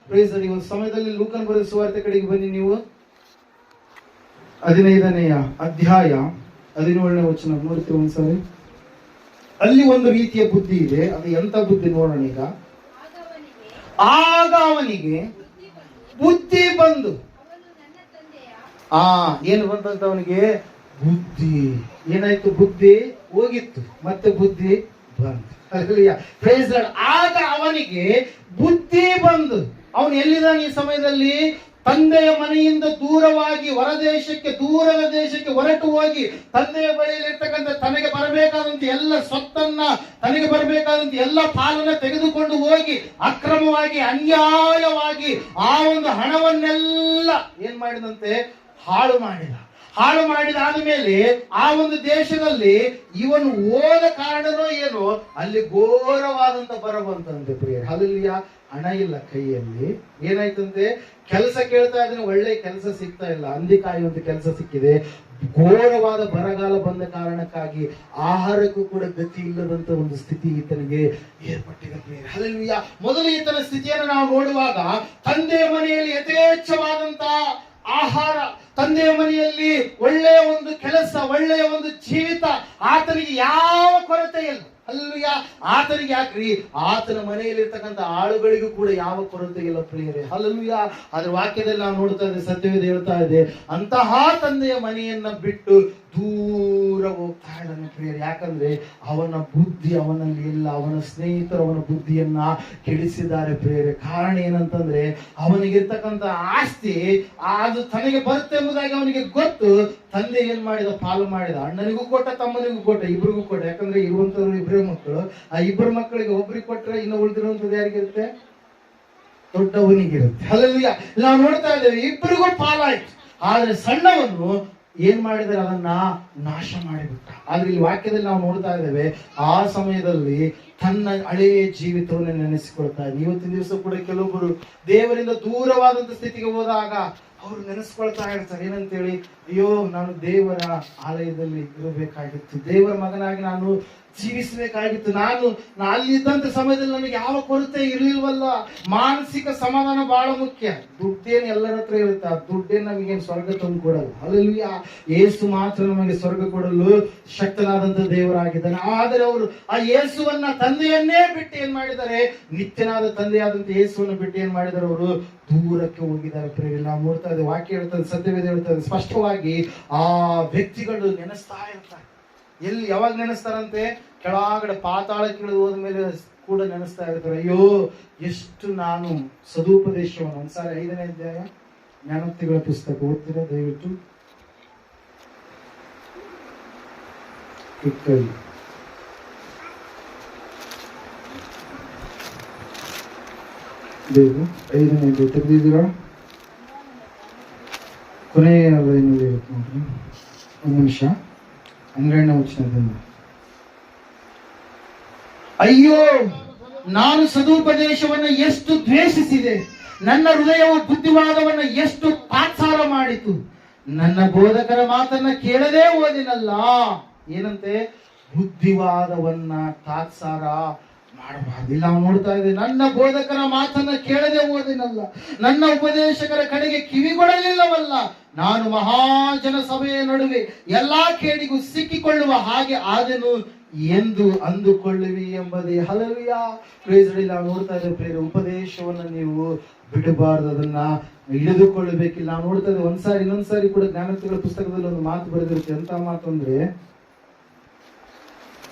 Price ಈ ಒಂದು ಸಮಯದಲ್ಲಿ ಲೂಕನ ಬರೆದ ಸುವಾರ್ತೆ ಕಡೆಗೆ ಬನ್ನಿ. ನೀವು 15ನೆಯ ಅಧ್ಯಾಯ 17ನೇ ವಚನ ನೋಡ್ತೀವಿ ಒಂದ್ಸರಿ. ಅಲ್ಲಿ ಒಂದು ರೀತಿಯ ಬುದ್ಧಿ ಇದೆ. ಅದು ಎಂತ ಬುದ್ಧಿ ನೋಡೋಣ ಈಗ. ಆಗ ಅವನಿಗೆ ಬುದ್ಧಿ ಬಂದು, ಏನು ಬಂತಂತ ಅವನಿಗೆ ಬುದ್ಧಿ. ಏನಾಯ್ತು? ಬುದ್ಧಿ ಹೋಗಿತ್ತು, ಮತ್ತೆ ಬುದ್ಧಿ ಬಂತು. ಆಗ ಅವನಿಗೆ ಬುದ್ಧಿ ಬಂದು, ಅವನು ಎಲ್ಲಿದ್ದಾನೆ ಈ ಸಮಯದಲ್ಲಿ? ತಂದೆಯ ಮನೆಯಿಂದ ದೂರವಾಗಿ ಹೊರದೇಶಕ್ಕೆ, ದೂರದ ದೇಶಕ್ಕೆ ಹೊರಟು ಹೋಗಿ ತಂದೆಯ ಬಳಿಯಲ್ಲಿರ್ತಕ್ಕಂಥ ತನಗೆ ಬರಬೇಕಾದಂತ ಎಲ್ಲ ಸ್ವತ್ತನ್ನ, ತನಗೆ ಬರಬೇಕಾದಂತ ಎಲ್ಲ ಪಾಲನ್ನ ತೆಗೆದುಕೊಂಡು ಹೋಗಿ ಅಕ್ರಮವಾಗಿ, ಅನ್ಯಾಯವಾಗಿ ಆ ಒಂದು ಹಣವನ್ನೆಲ್ಲ ಏನ್ ಮಾಡಿದಂತೆ? ಹಾಳು ಮಾಡಿದಾದ ಮೇಲೆ ಆ ಒಂದು ದೇಶದಲ್ಲಿ ಇವನು ಹೋದ ಕಾರಣನೋ ಏನೋ ಅಲ್ಲಿ ಘೋರವಾದಂತ ಬರ ಬಂತಂತೆ ಪ್ರಿಯರೇ. ಹಲ್ಲೆಲೂಯಾ. ಹಣ ಇಲ್ಲ ಕೈಯಲ್ಲಿ. ಏನಾಯ್ತಂತೆ? ಕೆಲಸ ಕೇಳ್ತಾ ಇದ್ರೆ ಒಳ್ಳೆ ಕೆಲಸ ಸಿಗ್ತಾ ಇಲ್ಲ, ಹಂದಿ ಕಾಯುವಂತ ಕೆಲಸ ಸಿಕ್ಕಿದೆ. ಘೋರವಾದ ಬರಗಾಲ ಬಂದ ಕಾರಣಕ್ಕಾಗಿ ಆಹಾರಕ್ಕೂ ಕೂಡ ಗತಿ ಇಲ್ಲದಂತ ಒಂದು ಸ್ಥಿತಿ ಈತನಿಗೆ ಏರ್ಪಟ್ಟಿದೆ ಪ್ರಿಯರೇ. ಹಲ್ಲೆಲೂಯಾ. ಮೊದಲು ಈತನ ಸ್ಥಿತಿಯನ್ನು ನಾವು ನೋಡುವಾಗ ತಂದೆಯ ಮನೆಯಲ್ಲಿ ಯಥೇಚ್ಛವಾದಂತ ಆಹಾರ, ತಂದೆಯ ಮನೆಯಲ್ಲಿ ಒಳ್ಳೆಯ ಒಂದು ಕೆಲಸ, ಒಳ್ಳೆಯ ಒಂದು ಜೀವಿತ, ಆತನಿಗೆ ಯಾವ ಕೊರತೆ ಇಲ್ಲ. ಹಲ್ಲೆಲೂಯಾ. ಆತನಿಗೆ ಯಾಕ್ರಿ? ಆತನ ಮನೆಯಲ್ಲಿರ್ತಕ್ಕಂಥ ಆಳುಗಳಿಗೂ ಕೂಡ ಯಾವ ಕೊರತೆ ಇಲ್ಲ ಪ್ರಿಯರೇ. ಹಲ್ಲೆಲೂಯಾ. ಅದ್ರ ವಾಕ್ಯದಲ್ಲಿ ನಾವು ನೋಡ್ತಾ ಇದ್ದೇವೆ, ಸತ್ಯವೇದ ಹೇಳ್ತಾ ಇದೆ, ಅಂತಹ ತಂದೆಯ ಮನೆಯನ್ನ ಬಿಟ್ಟು ದೂರ ಹೋಗ್ತಾ ಇದ್ದಾನೆ ಪ್ರಿಯರೇ. ಯಾಕಂದ್ರೆ ಅವನ ಬುದ್ಧಿ ಅವನಲ್ಲಿ ಇಲ್ಲ. ಅವನ ಸ್ನೇಹಿತರು ಅವನ ಬುದ್ಧಿಯನ್ನ ಕೆಡಿಸಿದ್ದಾರೆ ಪ್ರಿಯರೇ. ಕಾರಣ ಏನಂತಂದ್ರೆ ಅವನಿಗಿರ್ತಕ್ಕಂಥ ಆಸ್ತಿ ಅದು ತನಗೆ ಬರುತ್ತೆ ಎಂಬುದಾಗಿ ಅವನಿಗೆ ಗೊತ್ತು. ತಂದೆ ಏನ್ ಮಾಡಿದ? ಪಾಲು ಮಾಡಿದ. ಅಣ್ಣನಿಗೂ ಕೊಟ್ಟ, ತಮ್ಮನಿಗೂ ಕೊಟ್ಟ, ಇಬ್ಬರಿಗೂ ಕೊಟ್ಟ. ಯಾಕಂದ್ರೆ ಇರುವಂತವ್ರು ಇಬ್ಬರೇ ಮಕ್ಕಳು. ಆ ಇಬ್ಬರು ಮಕ್ಕಳಿಗೆ ಒಬ್ರಿಗೆ ಕೊಟ್ರೆ ಇನ್ನು ಉಳಿದಿರುವಂತದ್ದು ಯಾರಿಗಿರುತ್ತೆ? ದೊಡ್ಡವನಿಗಿರುತ್ತೆ. ಹಲ್ಲೆಲೂಯಾ. ನಾವು ನೋಡ್ತಾ ಇದ್ದೇವೆ, ಇಬ್ಬರಿಗೂ ಪಾಲಾಯ್ತು. ಆದ್ರೆ ಸಣ್ಣವನು ಏನ್ ಮಾಡಿದರೆ? ಅದನ್ನ ನಾಶ ಮಾಡಿಬಿಟ್ಟ. ಆದ್ರೆ ಈ ವಾಕ್ಯದಲ್ಲಿ ನಾವು ನೋಡ್ತಾ ಇದ್ದೇವೆ, ಆ ಸಮಯದಲ್ಲಿ ತನ್ನ ಹಳೆಯ ಜೀವಿತವನ್ನು ನೆನೆಸಿಕೊಳ್ತಾ ಇದೆ. ಇವತ್ತಿನ ದಿವಸ ಕೂಡ ಕೆಲವೊಬ್ಬರು ದೇವರಿಂದ ದೂರವಾದಂತ ಸ್ಥಿತಿಗೆ ಹೋದಾಗ ಅವರು ನೆನೆಸ್ಕೊಳ್ತಾ ಇರ್ತಾರೆ. ಏನಂತೇಳಿ? ಅಯ್ಯೋ, ನಾನು ದೇವರ ಆಲಯದಲ್ಲಿ ಇರಬೇಕಾಗಿತ್ತು, ದೇವರ ಮಗನಾಗಿ ನಾನು ಜೀವಿಸಬೇಕಾಗಿತ್ತು. ನಾನು ಅಲ್ಲಿದ್ದಂತ ಸಮಯದಲ್ಲಿ ನನಗೆ ಯಾವ ಕೊರತೆ ಇರಲಿಲ್ವಲ್ಲ. ಮಾನಸಿಕ ಸಮಾಧಾನ ಬಹಳ ಮುಖ್ಯ. ದುಡ್ಡೇನು ಎಲ್ಲರ ಹತ್ರ ಇರುತ್ತೆ, ಆ ದುಡ್ಡೇನು ನಮಗೇನು ಸ್ವರ್ಗ ತಂದು ಕೊಡಲ್ಲ. ಹಲ್ಲೆಲೂಯಾ. ಯೇಸು ಮಾತ್ರ ನಮಗೆ ಸ್ವರ್ಗ ಕೊಡಲು ಶಕ್ತನಾದಂತ ದೇವರಾಗಿದ್ದಾನೆ. ಆದರೆ ಅವರು ಆ ಯೇಸುವನ್ನ, ತಂದೆಯನ್ನೇ ಬಿಟ್ಟು ಏನ್ ಮಾಡಿದ್ದಾರೆ? ನಿತ್ಯನಾದ ತಂದೆಯಾದಂತ ಯೇಸುವನ್ನು ಬಿಟ್ಟು ಏನ್ ಮಾಡಿದ್ದಾರೆ? ಅವರು ದೂರಕ್ಕೆ ಹೋಗಿದ್ದಾರೆ ಪ್ರೇರಿಲ್ಲ. ನಾವು ನೋಡ್ತಾ ಇದ್ದೇವೆ, ವಾಕ್ಯ ಹೇಳ್ತದೆ, ಸತ್ಯವೇದ ಹೇಳ್ತದೆ ಸ್ಪಷ್ಟವಾಗಿ. ಆ ವ್ಯಕ್ತಿಗಳು ನೆನೆಸ್ತಾ ಇರ್ತಾರೆ. ಎಲ್ಲಿ ಯಾವಾಗ ನೆನೆಸ್ತಾರಂತೆ? ಕೆಳಗಡೆ ಪಾತಾಳಕ್ಕೆ ಇಳಿದು ಹೋದ್ಮೇಲೆ ಕೂಡ ನೆನೆಸ್ತಾ ಇರ್ತಾರೆ. ಅಯ್ಯೋ, ಎಷ್ಟು ನಾನು ಸದುಪದೇಶವನ್ನು. ಒಂದ್ಸಾರಿ 5ನೇ ಅಧ್ಯಾಯ ಜ್ಞಾನೋಕ್ತಿಗಳ ಪುಸ್ತಕ ಓದ್ತೀರಾ ದಯವಿಟ್ಟು? ಇಕ್ಕಳಿ 5ನೇ ತೆಗೆದಿದ್ದೀರಾ? ಕೊನೆಯ ಲೈನಲ್ಲಿ ಇರುತ್ತೆ ನೋಡ್ರಿ. ಒಂದು ನಿಮಿಷ. 12ನೇ ವಚನದಿಂದ, ಅಯ್ಯೋ, ನಾನು ಸದುಪದೇಶವನ್ನು ಎಷ್ಟು ದ್ವೇಷಿಸಿದೆ, ನನ್ನ ಹೃದಯವು ಬುದ್ಧಿವಾದವನ್ನು ಎಷ್ಟು ತಾತ್ಸಾರ ಮಾಡಿತು, ನನ್ನ ಬೋಧಕರ ಮಾತನ್ನ ಕೇಳದೇ ಓದಿನಲ್ಲ. ಏನಂತೆ? ಬುದ್ಧಿವಾದವನ್ನ ತಾತ್ಸಾರ ಮಾಡಬಾರ್ದು. ಇಲ್ಲ, ನಾವು ನೋಡ್ತಾ ಇದ್ದೇವೆ, ನನ್ನ ಬೋಧಕರ ಮಾತನ್ನ ಕೇಳದೆ ಓದಿನಲ್ಲ, ನನ್ನ ಉಪದೇಶಕರ ಕಡೆಗೆ ಕಿವಿಗೊಡಲಿಲ್ಲವಲ್ಲ, ನಾನು ಮಹಾಜನ ಸಭೆಯ ನಡುವೆ ಎಲ್ಲಾ ಕೇಡಿಗೂ ಸಿಕ್ಕಿಕೊಳ್ಳುವ ಹಾಗೆ ಆದೆನು ಎಂದು ಅಂದುಕೊಳ್ಳುವಿ ಎಂಬುದೇ. ಹಲ್ಲೆಲೂಯಾ. Praise the Lord. ನಾವು ನೋಡ್ತಾ ಇದ್ದೇವೆ ಪ್ರಿಯರೇ, ಉಪದೇಶವನ್ನ ನೀವು ಬಿಡಬಾರ್ದು, ಅದನ್ನ ಹಿಡಿದುಕೊಳ್ಳಬೇಕಿಲ್ಲ. ನಾವು ನೋಡ್ತಾ ಇದ್ದೇವೆ, ಒಂದ್ಸಾರಿ ಇನ್ನೊಂದ್ಸಾರಿ ಕೂಡ ಜ್ಞಾನೋಕ್ತಿಗಳ ಪುಸ್ತಕದಲ್ಲಿ ಒಂದು ಮಾತು ಬರೆದಿರುತ್ತೆ. ಎಂತ ಮಾತು ಅಂದ್ರೆ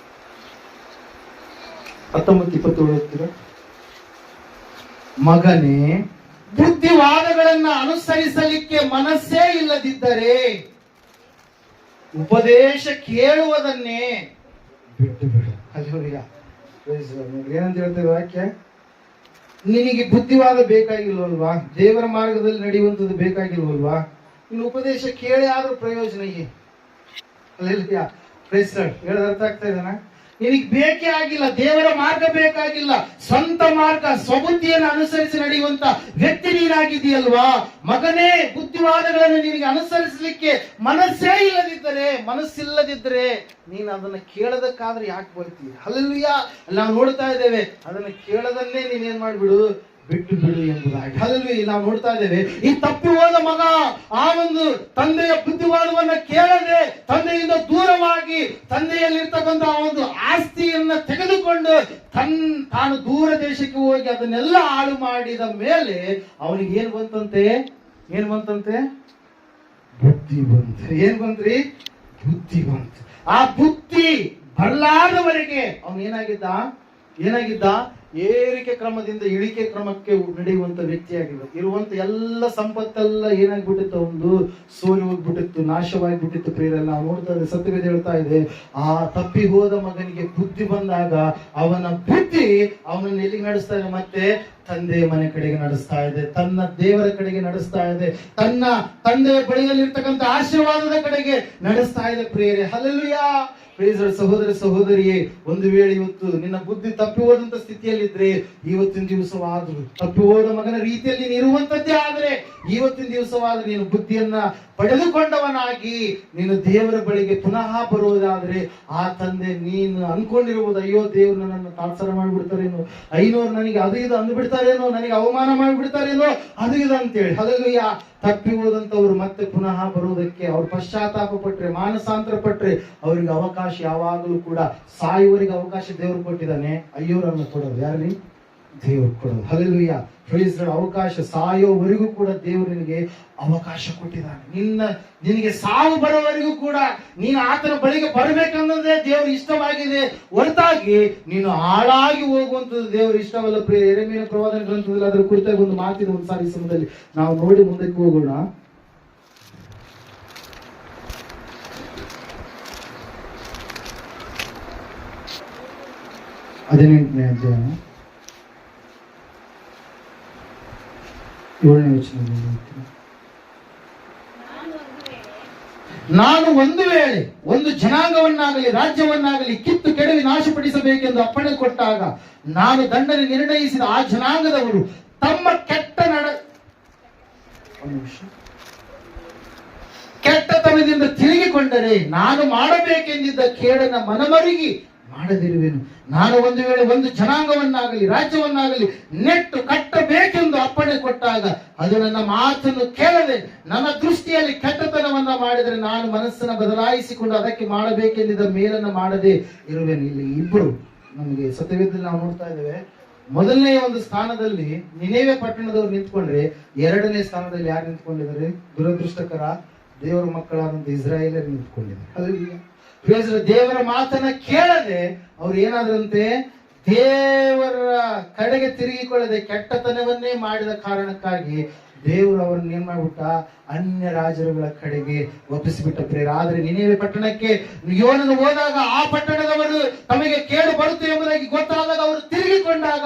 19:27 ಓದ್ತೀರಾ? ಮಗನೇ, ಬುದ್ಧಿವಾದಗಳನ್ನ ಅನುಸರಿಸಲಿಕ್ಕೆ ಮನಸ್ಸೇ ಇಲ್ಲದಿದ್ದರೆ ಉಪದೇಶ ಕೇಳುವುದನ್ನೇ ಬಿಟ್ಟು ಬಿಡು. ಹಲ್ಲೆಲೂಯಾ. ಏನಂತ ಹೇಳ್ತೇವೆ ವಾಕ್ಯ? ನಿನಗೆ ಬುದ್ಧಿವಾದ ಬೇಕಾಗಿಲ್ವಲ್ವಾ? ದೇವರ ಮಾರ್ಗದಲ್ಲಿ ನಡೆಯುವಂಥದ್ದು ಬೇಕಾಗಿಲ್ವಲ್ವಾ? ಇನ್ನು ಉಪದೇಶ ಕೇಳಿ ಆದ್ರೂ ಪ್ರಯೋಜನ ಏನು? ಹಲ್ಲೆಲೂಯಾ. Praise the Lord. ಹೇಳೋದು ಅರ್ಥ ಆಗ್ತಾ ಇದೆನಾ? ನಿನಗೆ ಬೇಕೇ ಆಗಿಲ್ಲ, ದೇವರ ಮಾರ್ಗ ಬೇಕಾಗಿಲ್ಲ, ಸ್ವಂತ ಮಾರ್ಗ, ಸ್ವಬುದ್ಧಿಯನ್ನು ಅನುಸರಿಸಿ ನಡೆಯುವಂತ ವ್ಯಕ್ತಿ ನೀನಾಗಿದೆಯಲ್ವಾ? ಮಗನೇ, ಬುದ್ಧಿವಾದಗಳನ್ನು ನಿನಗೆ ಅನುಸರಿಸಲಿಕ್ಕೆ ಮನಸ್ಸಿಲ್ಲದಿದ್ದರೆ ನೀನು ಅದನ್ನ ಕೇಳೋದಕ್ಕಾದ್ರೆ ಯಾಕೆ ಬರ್ತೀಯ? ಹಲ್ಲೆಲೂಯಾ. ನಾವು ನೋಡ್ತಾ ಇದ್ದೇವೆ, ಅದನ್ನ ಕೇಳೋದನ್ನೇ ನೀನೇನ್ ಮಾಡ್ಬಿಡು, ಬಿಟ್ಟು ಬಿಡು ಎಂಬುದಾಗಿ. ಅಲ್ಲಿ ನಾವು ನೋಡ್ತಾ ಇದ್ದೇವೆ, ಈ ತಪ್ಪಿ ಹೋದ ಮಗ ಆ ಒಂದು ತಂದೆಯ ಬುದ್ಧಿವಾದವನ್ನ ಕೇಳದೆ ತಂದೆಯಿಂದ ದೂರವಾಗಿ ತಂದೆಯಲ್ಲಿರ್ತಕ್ಕಂಥ ಆ ಒಂದು ಆಸ್ತಿಯನ್ನ ತೆಗೆದುಕೊಂಡು ತಾನು ದೂರ ದೇಶಕ್ಕೆ ಹೋಗಿ ಅದನ್ನೆಲ್ಲ ಹಾಳು ಮಾಡಿದ ಮೇಲೆ ಅವನಿಗೆ ಏನ್ ಬಂತಂತೆ? ಬುದ್ಧಿ ಬಂತು. ಏನ್ ಬಂತ್ರಿ? ಬುದ್ಧಿ ಬಂತು. ಆ ಬುದ್ಧಿ ಬರಲಾರದವರೆಗೆ ಅವನು ಏನಾಗಿದ್ದ? ಏರಿಕೆ ಕ್ರಮದಿಂದ ಇಳಿಕೆ ಕ್ರಮಕ್ಕೆ ನಡೆಯುವಂತ ವ್ಯಕ್ತಿಯಾಗಿದೆ. ಇರುವಂತ ಎಲ್ಲ ಸಂಪತ್ತೆಲ್ಲ ಏನಾಗ್ಬಿಟ್ಟಿತ್ತು? ಒಂದು ಸೋರಿ ಹೋಗ್ಬಿಟ್ಟಿತ್ತು, ನಾಶವಾಗಿಬಿಟ್ಟಿತ್ತು. ಪ್ರಿಯರೆಲ್ಲ ನಾವು ನೋಡ್ತಾ ಇದ್ದೇವೆ, ಸತ್ಯವೇದ ಹೇಳ್ತಾ ಇದೆ, ಆ ತಪ್ಪಿ ಹೋದ ಮಗನಿಗೆ ಬುದ್ಧಿ ಬಂದಾಗ ಅವನ ಬುದ್ಧಿ ಅವನನ್ನು ಎಲ್ಲಿಗೆ ನಡೆಸ್ತಾ ಇದೆ? ಮತ್ತೆ ತಂದೆಯ ಮನೆ ಕಡೆಗೆ ನಡೆಸ್ತಾ ಇದೆ, ತನ್ನ ದೇವರ ಕಡೆಗೆ ನಡೆಸ್ತಾ ಇದೆ, ತನ್ನ ತಂದೆಯ ಬಳಿಯಲ್ಲಿರ್ತಕ್ಕಂಥ ಆಶೀರ್ವಾದದ ಕಡೆಗೆ ನಡೆಸ್ತಾ ಇದೆ. ಪ್ರಿಯರೇ, ಹಲ್ಲೆಲೂಯಾ. ಸಹೋದರ ಸಹೋದರಿಯೇ, ಒಂದು ವೇಳೆ ಇವತ್ತು ನಿನ್ನ ಬುದ್ಧಿ ತಪ್ಪಿ ಹೋದಂತ ಸ್ಥಿತಿಯಲ್ಲಿದ್ರೆ ಇವತ್ತಿನ ದಿವಸವಾದ್ರು, ತಪ್ಪಿ ಹೋದ ಮಗನ ರೀತಿಯಲ್ಲಿ ನೀನು ಇರುವಂತದ್ದೇ ಆದ್ರೆ ಇವತ್ತಿನ ದಿವಸವಾದ್ರೆ ನೀನು ಬುದ್ಧಿಯನ್ನ ಪಡೆದುಕೊಂಡವನಾಗಿ ನೀನು ದೇವರ ಬಳಿಗೆ ಪುನಃ ಬರುವುದಾದ್ರೆ ಆ ತಂದೆ ನೀನು ಅನ್ಕೊಂಡಿರುವುದು, ಅಯ್ಯೋ ದೇವ್ರು ನನ್ನನ್ನು ತಾತ್ಸಾರ ಮಾಡಿಬಿಡ್ತಾರೇನೋ, ಐನೋರು ನನಗೆ ಅದು ಇದು ಅಂದ್ಬಿಡ್ತಾರೇನೋ, ನನಗೆ ಅವಮಾನ ಮಾಡಿಬಿಡ್ತಾರೇನೋ, ಅದು ಇದು ಅಂತೇಳಿ. ಹಾಗಾಗಿ ತಪ್ಪಿ ಹೋದಂತವ್ರು ಮತ್ತೆ ಪುನಃ ಬರುವುದಕ್ಕೆ ಅವ್ರು ಪಶ್ಚಾತ್ತಾಪ ಪಟ್ರೆ, ಮಾನಸಾಂತರ ಪಟ್ರೆ ಅವ್ರಿಗೆ ಅವಕಾಶ ಯಾವಾಗಲೂ ಕೂಡ ಸಾಯುವವರಿಗೆ ಅವಕಾಶ ದೇವರು ಕೊಟ್ಟಿದ್ದಾನೆ. ಅಯ್ಯೋರನ್ನು ಕೊಡೋದು ಯಾರಲ್ಲಿ? ದೇವರು ಕೊಡೋದು. ಹಲ್ಲೆಲೂಯಾ. ಅವಕಾಶ ಸಾಯೋವರೆಗೂ ಕೂಡ ದೇವರು ನಿನಗೆ ಅವಕಾಶ ಕೊಟ್ಟಿದ್ದಾನೆ. ನಿನಗೆ ಸಾವು ಬರೋವರೆಗೂ ಕೂಡ ನೀನು ಆತನ ಬಳಿಗೆ ಬರಬೇಕನ್ನೋದೇ ದೇವರು ಇಷ್ಟವಾಗಿದೆ ಹೊರತಾಗಿ ನೀನು ಹಾಳಾಗಿ ಹೋಗುವಂಥದ್ದು ದೇವರು ಇಷ್ಟವಲ್ಲ. ಪ್ರಿಯ ಯೆರೆಮೀಯನ ಪ್ರವಾದನ ಗ್ರಂಥದಲ್ಲಿ ಅದರ ಕುರಿತಾಗಿ ಒಂದು ಮಾತಿದೆ. ಒಂದು ಸಾರಿ ಸಮಯದಲ್ಲಿ ನಾವು ನೋಡಿ ಮುಂದಕ್ಕೆ ಹೋಗೋಣ. ಹದಿನೆಂಟನೇ ಅಧ್ಯಾಯ 7ನೇ ವಚನದಲ್ಲಿ, ನಾನು ಒಂದು ವೇಳೆ ಒಂದು ಜನಾಂಗವನ್ನಾಗಲಿ ರಾಜ್ಯವನ್ನಾಗಲಿ ಕಿತ್ತು ಕೆಡವಿ ನಾಶಪಡಿಸಬೇಕೆಂದು ಅಪ್ಪಣೆ ಕೊಟ್ಟಾಗ ನಾನು ದಂಡನೆ ನಿರ್ಣಯಿಸಿದ ಆ ಜನಾಂಗದವರು ತಮ್ಮ ಕೆಟ್ಟತನದಿಂದ ತಿರುಗಿಕೊಂಡರೆ ನಾನು ಮಾಡಬೇಕೆಂದಿದ್ದ ಕೇಡನ್ನ ಮನಮರುಗಿ ಮಾಡದಿರುವೆನು. ನಾನು ಒಂದು ವೇಳೆ ಒಂದು ಜನಾಂಗವನ್ನಾಗಲಿ ರಾಜ್ಯವನ್ನಾಗಲಿ ನೆಟ್ಟು ಕಟ್ಟಬೇಕೆಂದು ಅಪ್ಪಣೆ ಕೊಟ್ಟಾಗ ಅದು ನನ್ನ ಮಾತನ್ನು ಕೇಳದೆ ನನ್ನ ದೃಷ್ಟಿಯಲ್ಲಿ ಕೆಟ್ಟತನವನ್ನ ಮಾಡಿದರೆ ನಾನು ಮನಸ್ಸನ್ನು ಬದಲಾಯಿಸಿಕೊಂಡು ಅದಕ್ಕೆ ಮಾಡಬೇಕೆಂದಿದ್ದ ಮೇಲನ್ನ ಮಾಡದೆ ಇರುವೆನು. ಇಲ್ಲಿ ಇಬ್ಬರು ನಮಗೆ ಸತ್ಯವೇದದಲ್ಲಿ ನಾವು ನೋಡ್ತಾ ಇದ್ದೇವೆ. ಮೊದಲನೇ ಒಂದು ಸ್ಥಾನದಲ್ಲಿ ನಿನೆವೆ ಪಟ್ಟಣದವರು ನಿಂತ್ಕೊಂಡ್ರೆ, ಎರಡನೇ ಸ್ಥಾನದಲ್ಲಿ ಯಾರು ನಿಂತ್ಕೊಂಡಿದ್ದಾರೆ? ದುರದೃಷ್ಟಕರ ದೇವರ ಮಕ್ಕಳಾದಂತ ಇಸ್ರಾಯೇಲರು ನಿಂತ್ಕೊಂಡಿದ್ದಾರೆ. ದೇವರ ಮಾತನ್ನ ಕೇಳದೆ ಅವ್ರು ಏನಾದ್ರಂತೆ? ದೇವರ ಕಡೆಗೆ ತಿರುಗಿಕೊಳ್ಳದೆ ಕೆಟ್ಟತನವನ್ನೇ ಮಾಡಿದ ಕಾರಣಕ್ಕಾಗಿ ದೇವರು ಅವರನ್ನ ಏನ್ ಮಾಡ್ಬಿಟ್ಟ? ಅನ್ಯ ರಾಜರುಗಳ ಕಡೆಗೆ ಒಪ್ಪಿಸಿಬಿಟ್ಟ. ಪ್ರೇರ ಆದ್ರೆ ನಿನೆವೆ ಪಟ್ಟಣಕ್ಕೆ ಯೋನನು ಹೋದಾಗ ಆ ಪಟ್ಟಣದವರು ತಮಗೆ ಕೇಡು ಬರುತ್ತೆ ಎಂಬುದಾಗಿ ಗೊತ್ತಾದಾಗ ಅವರು ತಿರುಗಿಕೊಂಡಾಗ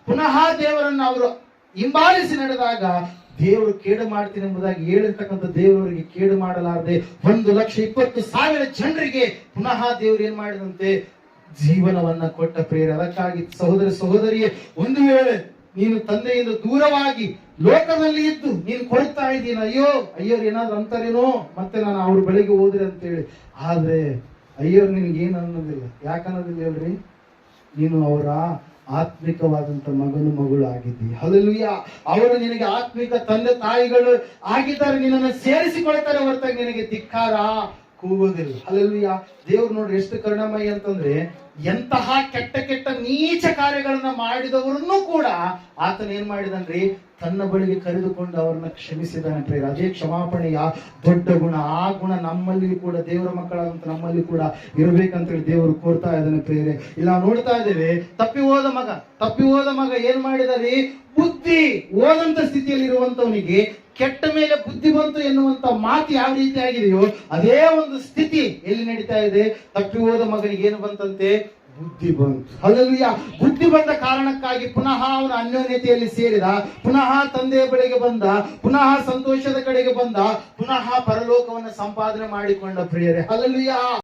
ಪುನಃ ದೇವರನ್ನು ಅವರು ಹಿಂಬಾಲಿಸಿ ನಡೆದಾಗ ದೇವರು ಕೇಡು ಮಾಡ್ತೀನಿ ಎಂಬುದಾಗಿ ಹೇಳಿರ್ತಕ್ಕಂಥ ದೇವರವರಿಗೆ ಕೇಡು ಮಾಡಲಾರದೆ 1,20,000 ಜನರಿಗೆ ಪುನಃ ದೇವರು ಏನ್ ಮಾಡಿದಂತೆ? ಜೀವನವನ್ನ ಕೊಟ್ಟ. ಪ್ರೇರ ಅದಕ್ಕಾಗಿ ಸಹೋದರ ಸಹೋದರಿಯೇ, ಒಂದು ವೇಳೆ ನೀನು ತಂದೆಯಿಂದ ದೂರವಾಗಿ ಲೋಕದಲ್ಲಿ ಇದ್ದು ನೀನು ಕೊಡ್ತಾ ಇದ್ದೀನಿ, ಅಯ್ಯೋರು ಏನಾದ್ರು ಅಂತಾರೇನೋ ಮತ್ತೆ ನಾನು ಅವ್ರ ಬಳಿಗೆ ಹೋದ್ರೆ ಅಂತೇಳಿ. ಆದ್ರೆ ಅಯ್ಯೋರು ನಿನ್ಗೆ ಏನ್ ಅನ್ನೋದಿಲ್ಲ. ಯಾಕನ್ನೋದಿಲ್ಲ ಹೇಳ್ರಿ? ನೀನು ಅವರ ಆತ್ಮಿಕವಾದಂತ ಮಗಳು ಆಗಿದ್ದಿ. ಹಲ್ಲೆಲೂಯಾ. ಅವರು ನಿನಗೆ ಆತ್ಮಿಕ ತಂದೆ ತಾಯಿಗಳು ಆಗಿದ್ದಾರೆ, ನಿನ್ನನ್ನು ಸೇರಿಸಿಕೊಳ್ತಾರೆ ಹೊರತಾಗಿ ನಿನಗೆ ಧಿಕ್ಕಾರ ಕೂಗುವುದಿಲ್ಲ. ಹಲ್ಲೆಲೂಯಾ. ದೇವ್ರು ನೋಡ್ರಿ ಎಷ್ಟು ಕರುಣಾಮಯಿ ಅಂತಂದ್ರೆ, ಎಂತಹ ಕೆಟ್ಟ ನೀಚ ಕಾರ್ಯಗಳನ್ನ ಮಾಡಿದವರನ್ನು ಕೂಡ ಆತನ ಏನ್ ಮಾಡಿದನ್ರಿ? ತನ್ನ ಬಳಿಗೆ ಕರೆದುಕೊಂಡು ಅವರನ್ನ ಕ್ಷಮಿಸಿದಾನೆ. ಪ್ರೇರ ಅದೇ ಕ್ಷಮಾಪಣೆಯ ದೊಡ್ಡ ಗುಣ. ಆ ಗುಣ ನಮ್ಮಲ್ಲಿ ಕೂಡ, ದೇವರ ಮಕ್ಕಳಾದಂತ ನಮ್ಮಲ್ಲಿ ಕೂಡ ಇರಬೇಕಂತೇಳಿ ದೇವರು ಕೋರ್ತಾ ಇದ್ದಾನೆ. ಪ್ರೇರೆ ಇಲ್ಲ ನೋಡ್ತಾ ಇದ್ದೇವೆ, ತಪ್ಪಿ ಹೋದ ಮಗ ಏನ್ ಮಾಡಿದಾರೆ? ಬುದ್ಧಿ ಓದಂತ ಸ್ಥಿತಿಯಲ್ಲಿ ಇರುವಂತವನಿಗೆ ಕೆಟ್ಟ ಮೇಲೆ ಬುದ್ಧಿ ಬಂತು ಎನ್ನುವಂತ ಮಾತು ಯಾವ ರೀತಿ ಆಗಿದೆಯೋ ಅದೇ ಒಂದು ಸ್ಥಿತಿ ಎಲ್ಲಿ ನಡೀತಾ ಇದೆ? ತಪ್ಪಿ ಹೋದ ಮಗನಿಗೆ ಏನು ಬಂತಂತೆ? ಬುದ್ಧಿ ಬಂತು. ಹಲ್ಲೆಲೂಯಾ. ಬುದ್ಧಿ ಬಂದ ಕಾರಣಕ್ಕಾಗಿ ಪುನಃ ಅವನ ಅನ್ಯೋನ್ಯತೆಯಲ್ಲಿ ಸೇರಿದ, ಪುನಃ ತಂದೆಯ ಬಳಿಗೆ ಬಂದ, ಪುನಃ ಸಂತೋಷದ ಕಡೆಗೆ ಬಂದ, ಪುನಃ ಪರಲೋಕವನ್ನು ಸಂಪಾದನೆ ಮಾಡಿಕೊಂಡ. ಪ್ರಿಯರೇ, ಹಲ್ಲೆಲೂಯಾ.